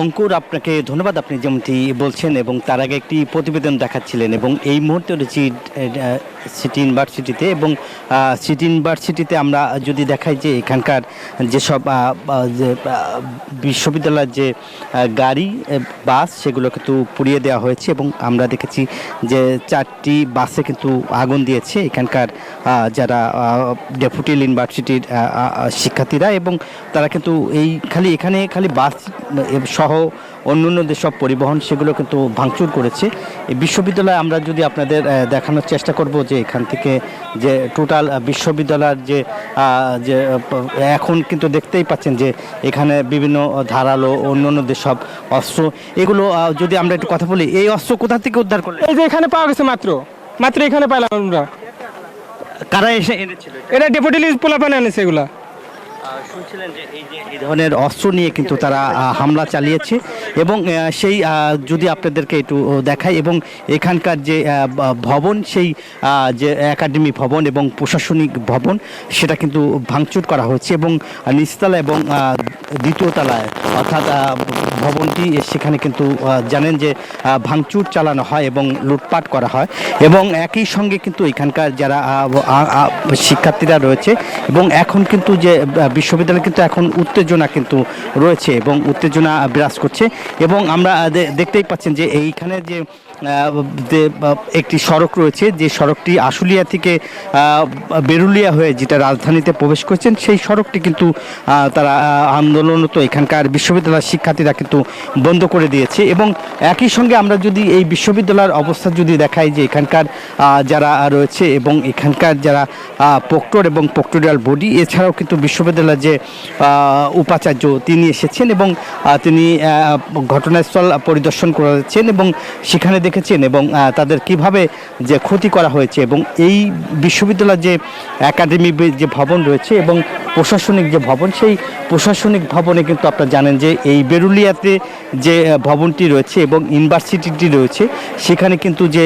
অঙ্কুর, আপনাকে ধন্যবাদ। আপনি যেমনটি বলছেন এবং তার আগে একটি প্রতিবেদন দেখাচ্ছিলেন এবং এই মুহূর্তে রয়েছি সিটি ইউনিভার্সিটিতে এবং সিটি ইউনিভার্সিটিতে আমরা যদি দেখাই যে এখানকার যেসব যে বিশ্ববিদ্যালয়ের যে গাড়ি বাস সেগুলো কিন্তু পুড়িয়ে দেওয়া হয়েছে এবং আমরা দেখেছি যে 4টি বাসে কিন্তু আগুন দিয়েছে এখানকার যারা ডেপুটি ইউনিভার্সিটির শিক্ষার্থীরা এবং তারা কিন্তু এখানে খালি বাস সহ অন্যান্য যেসব পরিবহন সেগুলো কিন্তু ভাঙচুর করেছে। এই বিশ্ববিদ্যালয়ে আমরা যদি আপনাদের দেখানোর চেষ্টা করব যে এখান থেকে যে টোটাল বিশ্ববিদ্যালয়ের যে যে এখন কিন্তু দেখতেই পাচ্ছেন যে এখানে বিভিন্ন ধারালো অন্যান্য যেসব অস্ত্র এগুলো যদি আমরা একটু কথা বলি, এই অস্ত্র কোথা থেকে উদ্ধার করলেন? এই যে এখানে পাওয়া গেছে, মাত্র এখানে পাইলাম আমরা। কারা এসে এনেছিল? এটা ডেপুটি পোলাপান এনেছে এগুলা। শুনছিলেন যে এই ধরনের অস্ত্র নিয়ে কিন্তু তারা হামলা চালিয়েছে এবং সেই যদি আপনাদেরকে একটু দেখাই এবং এখানকার যে ভবন সেই যে একাডেমি ভবন এবং প্রশাসনিক ভবন সেটা কিন্তু ভাঙচুর করা হয়েছে এবং নিচতলা এবং দ্বিতীয় তলায় অর্থাৎ ভবনটি সেখানে কিন্তু জানেন যে ভাঙচুর চালানো হয় এবং লুটপাট করা হয় এবং একই সঙ্গে কিন্তু এখানকার যারা শিক্ষার্থীরা রয়েছে এবং এখন কিন্তু যে বিশ্ববিদ্যালয় কিন্তু এখন উত্তেজনা কিন্তু রয়েছে এবং উত্তেজনা বিরাজ করছে এবং আমরা দেখতেই পাচ্ছেন যে এইখানে যে একটি সড়ক রয়েছে, যে সড়কটি আশুলিয়া থেকে বেরুলিয়া হয়ে যেটা রাজধানীতে প্রবেশ করছেন সেই সড়কটি কিন্তু তারা আন্দোলনরত এখানকার বিশ্ববিদ্যালয়ের শিক্ষার্থীরা কিন্তু বন্ধ করে দিয়েছে এবং একই সঙ্গে আমরা যদি এই বিশ্ববিদ্যালয়ের অবস্থা যদি দেখাই যে এখানকার যারা রয়েছে এবং এখানকার যারা প্রক্টর এবং প্রক্টোরিয়াল বডি এছাড়াও কিন্তু বিশ্ববিদ্যালয়ের যে উপাচার্য তিনি এসেছেন এবং তিনি ঘটনাস্থল পরিদর্শন করেছেন এবং সেখানে দেখেছেন এবং তাদের কিভাবে যে ক্ষতি করা হয়েছে এবং এই বিশ্ববিদ্যালয়ের যে একাডেমি যে ভবন রয়েছে এবং প্রশাসনিক যে ভবন সেই প্রশাসনিক ভবনে কিন্তু আপনারা জানেন যে এই বেরুলিয়াতে যে ভবনটি রয়েছে এবং ইউনিভার্সিটিটি রয়েছে সেখানে কিন্তু যে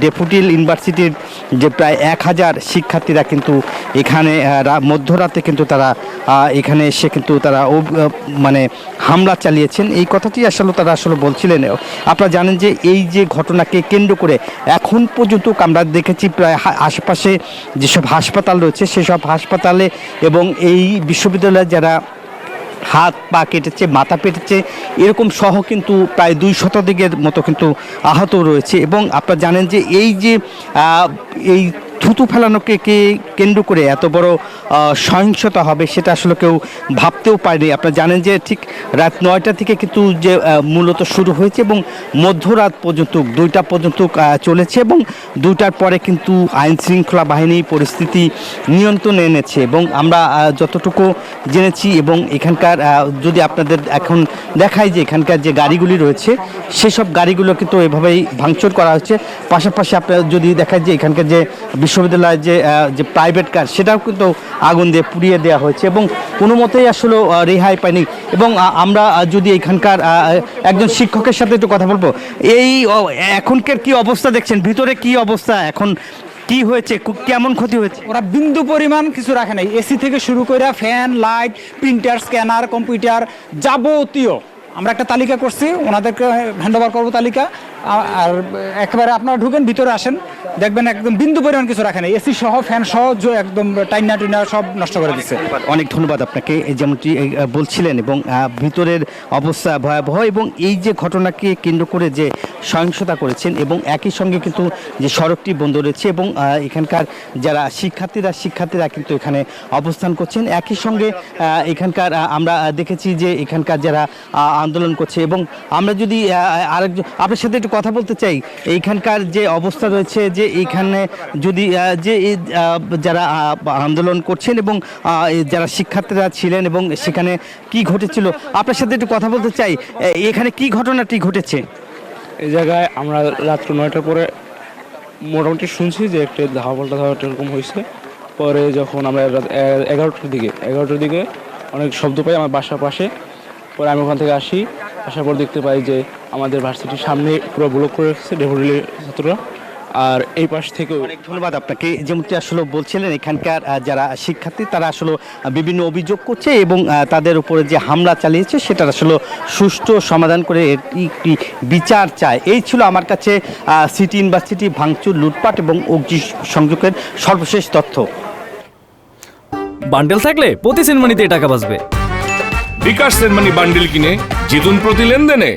ডেপুটি ইউনিভার্সিটির যে প্রায় 1000 শিক্ষার্থীরা কিন্তু এখানে মধ্যরাতে কিন্তু তারা এখানে এসে কিন্তু তারা মানে হামলা চালিয়েছেন। এই কথাটি তারা বলছিলেন। আপনারা জানেন যে এই যে ঘটনাকে কেন্দ্র করে এখন পর্যন্ত আমরা দেখেছি প্রায় আশেপাশে যেসব হাসপাতাল রয়েছে সেসব হাসপাতালে এবং এই বিশ্ববিদ্যালয়ে যারা হাত পা কেটেছে, মাথা পেটেছে এরকম সহ কিন্তু প্রায় 200 মতো কিন্তু আহত রয়েছে এবং আপনারা জানেন যে এই যে এই থুতু ফেলানোকে কেন্দ্র করে এত বড় সহিংসতা হবে সেটা কেউ ভাবতেও পারেনি। আপনারা জানেন যে ঠিক রাত 9টা থেকে কিন্তু যে মূলত শুরু হয়েছে এবং মধ্যরাত পর্যন্ত 2টা পর্যন্ত চলেছে এবং 2টার পরে কিন্তু আইন শৃঙ্খলা বাহিনী পরিস্থিতি নিয়ন্ত্রণে এনেছে এবং আমরা যতটুকু জেনেছি এবং এখানকার যদি আপনাদের এখন দেখাই যে এখানকার যে গাড়িগুলি রয়েছে সেসব গাড়িগুলো কিন্তু এভাবেই ভাঙচুর করা হচ্ছে। পাশাপাশি আপনারা যদি দেখায় যে এখানকার যে বিশ্ববিদ্যালয়ের যে প্রাইভেট কার সেটাও কিন্তু আগুন দিয়ে পুড়িয়ে দেওয়া হয়েছে এবং কোনো মতেই রেহাই পায়নি এবং আমরা যদি এখানকার একজন শিক্ষকের সাথে একটু কথা বলবো। এই এখনকার কি অবস্থা দেখছেন, ভিতরে কি অবস্থা, এখন কি হয়েছে, কেমন ক্ষতি হয়েছে? ওরা বিন্দু পরিমাণ কিছু রাখে নাই, এসি থেকে শুরু করে fan, light, printer, scanner, computer যাবতীয় আমরা একটা তালিকা করছি, ওনাদেরকে হ্যান্ড ওভার করবো তালিকা। আর একেবারে আপনারা ঢুকেন, ভিতরে আসেন, দেখবেন একদম বিন্দু পরিমাণ কিছু রাখে নাই, এসি সহ ফ্যান সহ একদম টাইনা টুইনা সব নষ্ট করে দিচ্ছে। অনেক ধন্যবাদ আপনাকে, যেমনটি বলছিলেন এবং ভিতরের অবস্থা ভয়াবহ এবং এই যে ঘটনাকে কেন্দ্র করে যে সহিংসতা করেছেন এবং একই সঙ্গে কিন্তু যে সড়কটি বন্ধ রয়েছে এবং এখানকার যারা শিক্ষার্থীরা কিন্তু এখানে অবস্থান করছেন। একই সঙ্গে এখানকার আমরা দেখেছি যে এখানকার যারা আন্দোলন করছে এবং আমরা যদি আরেকজন আপনার সাথে একটু কথা বলতে চাই, এইখানকার যে অবস্থা রয়েছে যে এইখানে যদি যে যারা আন্দোলন করছেন এবং যারা শিক্ষার্থীরা ছিলেন এবং সেখানে কি ঘটেছিল আপনার সাথে একটু কথা বলতে চাই, এখানে কি ঘটনাটি ঘটেছে? এই জায়গায় আমরা রাত্র 9টার পরে মোটামুটি শুনছি যে একটা ধাওয়া এরকম হয়েছে। পরে যখন আমরা 11টার দিকে অনেক শব্দ পাই আমার বাসার পাশে। পরে আমি ওখান থেকে আসার পর দেখতে পাই যে আমাদের ভার্সিটির সামনে পুরো ব্লক করে রেখেছে ডেপুটি ছাত্ররা। আর এই পাশ থেকেও অনেক ধন্যবাদ আপনাকে। যেমনটি আসলে বলছিলেন এখানকার যারা শিক্ষার্থী তারা আসলে বিভিন্ন অভিযোগ করছে এবং তাদের উপরে যে হামলা চালিয়েছে সেটার আসলে সুষ্ঠু সমাধান করে একটি বিচার চায়। এই ছিল আমার কাছে সিটি ইউনিভার্সিটি ভাঙচুর, লুটপাট এবং অগ্নি সংযোগের সর্বশেষ তথ্য। বান্ডেল থাকলে প্রতি সেনমানিতে টাকা বাঁচবে। বিকাশ সেনমানি বান্ডিল কিনে জিতুন প্রতি লেনদেনে।